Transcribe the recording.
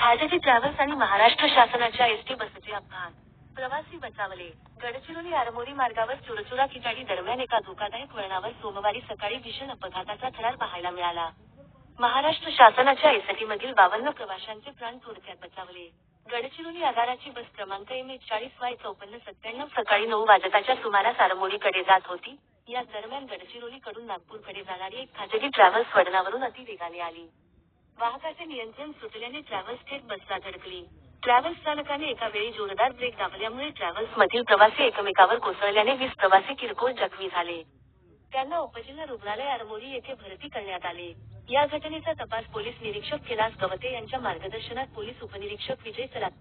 भाजपी travels आणि महाराष्ट्र शासनाच्या ST बसचे अपघात. प्रवासी बचावले. गडचिरोली आरमोरी मार्गावर चुरचुरा खिटाडी दरम्यान एका धोकादायक वळणावर सोमवारी सकाळी भीषण अपघाताचा थरार पाहायला मिळाला. महाराष्ट्र शासनाच्या एसटीमधील 52 प्रवाशांचे प्राण थोडक्यात बचावले. गडचिरोली आगाराची बस क्रमांक MH40Y5497 सकाळी 9 वाजताच्या सुमारास आरमोरीकडे जात होती. या दरम्यान गडचिरोलीकडून नागपूरकडे जाणारी एक खाजगी ट्रॅव्हल्स वळणावरून अतिवेगाने आली. वाहकाचे नियंत्रण सुटल्याने ट्रॅव्हल्स थेट बसला धडकली. ट्रॅव्हल्स चालकाने एका वेळी जोरदार ब्रेक दाबल्यामुळे ट्रॅव्हल्स मधील प्रवासी एकमेकावर कोसळल्याने 20 प्रवासी किरकोळ जखमी झाले. त्यांना उपजिल्हा रुग्णालय आरमोरी येथे भरती करण्यात आले. या घटनेचा तपास पोलीस निरीक्षक कैलास गवते यांच्या मार्गदर्शनात पोलीस उपनिरीक्षक विजय चरात